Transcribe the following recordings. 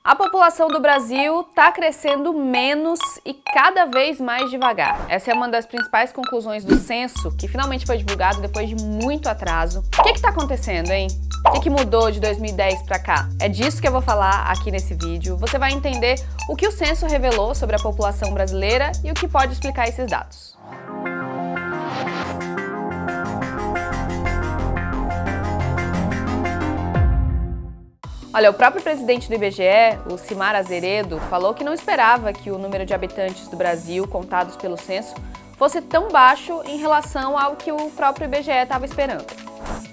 A população do Brasil está crescendo menos e cada vez mais devagar. Essa é uma das principais conclusões do censo, que finalmente foi divulgado depois de muito atraso. O que está acontecendo, hein? O que mudou de 2010 para cá? É disso que eu vou falar aqui nesse vídeo. Você vai entender o que o censo revelou sobre a população brasileira e o que pode explicar esses dados. Olha, o próprio presidente do IBGE, o Cimar Azeredo, falou que não esperava que o número de habitantes do Brasil contados pelo censo fosse tão baixo em relação ao que o próprio IBGE estava esperando.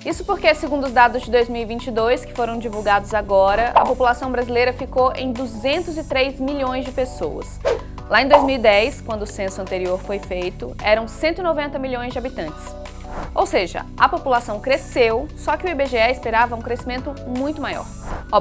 Isso porque, segundo os dados de 2022, que foram divulgados agora, a população brasileira ficou em 203 milhões de pessoas. Lá em 2010, quando o censo anterior foi feito, eram 190 milhões de habitantes. Ou seja, a população cresceu, só que o IBGE esperava um crescimento muito maior.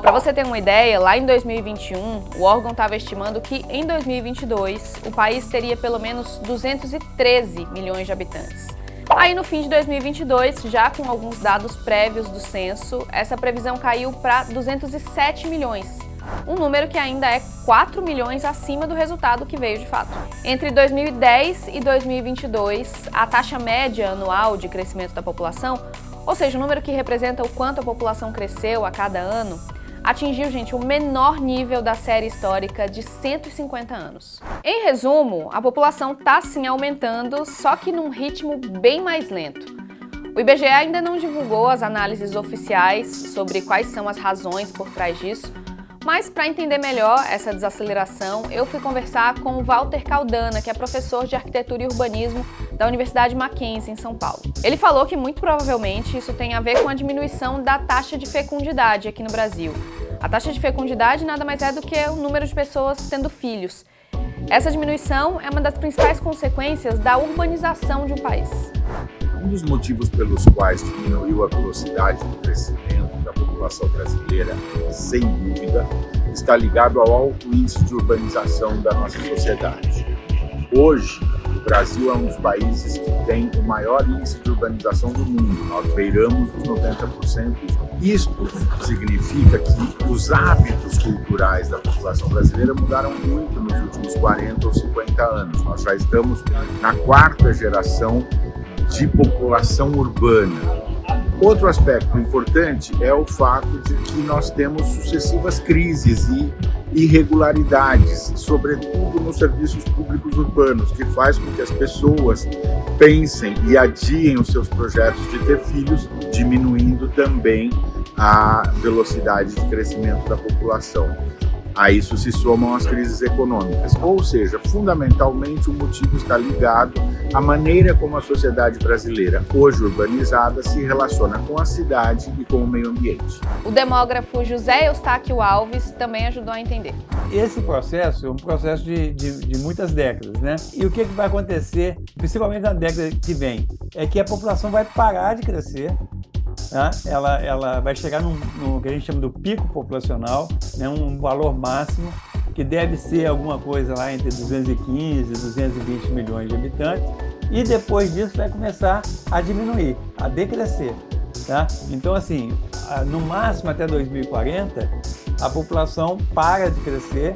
Para você ter uma ideia, lá em 2021, o órgão estava estimando que em 2022 o país teria pelo menos 213 milhões de habitantes. Aí no fim de 2022, já com alguns dados prévios do censo, essa previsão caiu para 207 milhões. Um número que ainda é 4 milhões acima do resultado que veio de fato. Entre 2010 e 2022, a taxa média anual de crescimento da população, ou seja, o número que representa o quanto a população cresceu a cada ano, atingiu, gente, o menor nível da série histórica de 150 anos. Em resumo, a população está sim aumentando, só que num ritmo bem mais lento. O IBGE ainda não divulgou as análises oficiais sobre quais são as razões por trás disso, mas para entender melhor essa desaceleração, eu fui conversar com o Walter Caldana, que é professor de Arquitetura e Urbanismo da Universidade Mackenzie, em São Paulo. Ele falou que muito provavelmente isso tem a ver com a diminuição da taxa de fecundidade aqui no Brasil. A taxa de fecundidade nada mais é do que o número de pessoas tendo filhos. Essa diminuição é uma das principais consequências da urbanização de um país. Um dos motivos pelos quais diminuiu a velocidade do crescimento da população brasileira, sem dúvida, está ligado ao alto índice de urbanização da nossa sociedade. Hoje, o Brasil é um dos países que tem o maior índice de urbanização do mundo. Nós beiramos os 90%. Isto significa que os hábitos culturais da população brasileira mudaram muito nos últimos 40 ou 50 anos. Nós já estamos na quarta geração de população urbana. Outro aspecto importante é o fato de que nós temos sucessivas crises e irregularidades, sobretudo nos serviços públicos urbanos, que faz com que as pessoas pensem e adiem os seus projetos de ter filhos, diminuindo também a velocidade de crescimento da população. A isso se somam as crises econômicas, ou seja, fundamentalmente o motivo está ligado à maneira como a sociedade brasileira, hoje urbanizada, se relaciona com a cidade e com o meio ambiente. O demógrafo José Eustáquio Alves também ajudou a entender. Esse processo é um processo de muitas décadas, né? E o que vai acontecer, principalmente na década que vem, é que a população vai parar de crescer. Ela vai chegar no que a gente chama do pico populacional, né, um valor máximo, que deve ser alguma coisa lá entre 215 e 220 milhões de habitantes, e depois disso vai começar a diminuir, a decrescer. Tá? Então, assim, no máximo até 2040, a população para de crescer,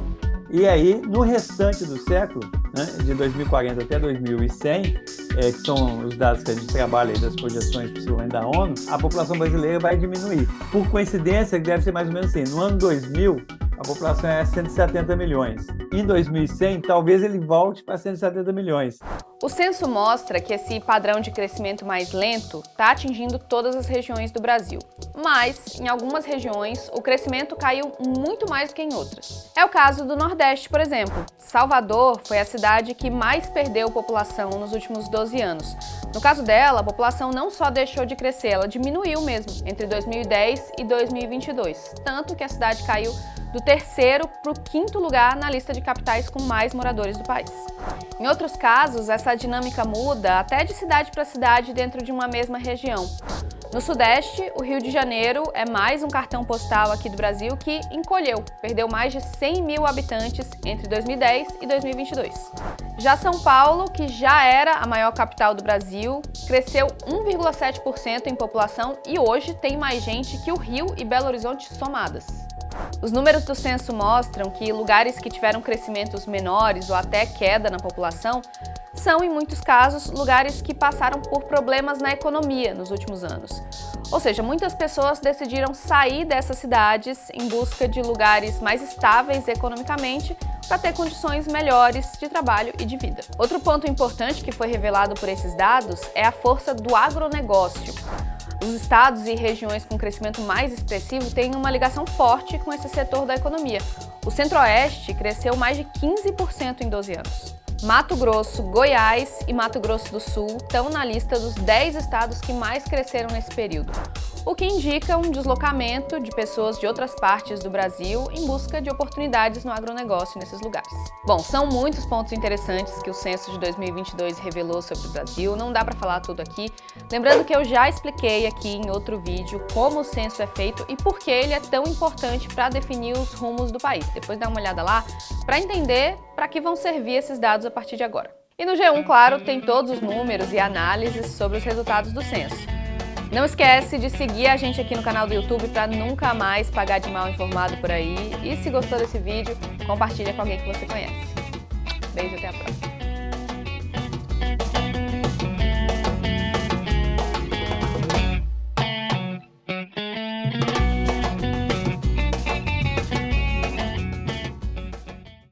e aí, no restante do século, né, de 2040 até 2100, que são os dados que a gente trabalha aí das projeções principalmente da ONU, a população brasileira vai diminuir. Por coincidência, deve ser mais ou menos assim, no ano 2000, a população é 170 milhões. Em 2100, talvez ele volte para 170 milhões. O censo mostra que esse padrão de crescimento mais lento está atingindo todas as regiões do Brasil. Mas, em algumas regiões, o crescimento caiu muito mais do que em outras. É o caso do Nordeste, por exemplo. Salvador foi a cidade que mais perdeu população nos últimos 12 anos. No caso dela, a população não só deixou de crescer, ela diminuiu mesmo, entre 2010 e 2022. Tanto que a cidade caiu do terceiro para o quinto lugar na lista de capitais com mais moradores do país. Em outros casos, essa dinâmica muda até de cidade para cidade dentro de uma mesma região. No Sudeste, o Rio de Janeiro é mais um cartão postal aqui do Brasil que encolheu, perdeu mais de 100 mil habitantes entre 2010 e 2022. Já São Paulo, que já era a maior capital do Brasil, cresceu 1,7% em população e hoje tem mais gente que o Rio e Belo Horizonte somadas. Os números do censo mostram que lugares que tiveram crescimentos menores ou até queda na população são, em muitos casos, lugares que passaram por problemas na economia nos últimos anos. Ou seja, muitas pessoas decidiram sair dessas cidades em busca de lugares mais estáveis economicamente para ter condições melhores de trabalho e de vida. Outro ponto importante que foi revelado por esses dados é a força do agronegócio. Os estados e regiões com crescimento mais expressivo têm uma ligação forte com esse setor da economia. O Centro-Oeste cresceu mais de 15% em 12 anos. Mato Grosso, Goiás e Mato Grosso do Sul estão na lista dos 10 estados que mais cresceram nesse período, o que indica um deslocamento de pessoas de outras partes do Brasil em busca de oportunidades no agronegócio nesses lugares. Bom, são muitos pontos interessantes que o censo de 2022 revelou sobre o Brasil, não dá para falar tudo aqui. Lembrando que eu já expliquei aqui em outro vídeo como o censo é feito e por que ele é tão importante para definir os rumos do país. Depois dá uma olhada lá para entender para que vão servir esses dados a partir de agora. E no G1, claro, tem todos os números e análises sobre os resultados do censo. Não esquece de seguir a gente aqui no canal do YouTube para nunca mais pagar de mal informado por aí. E se gostou desse vídeo, compartilha com alguém que você conhece. Beijo, até a próxima.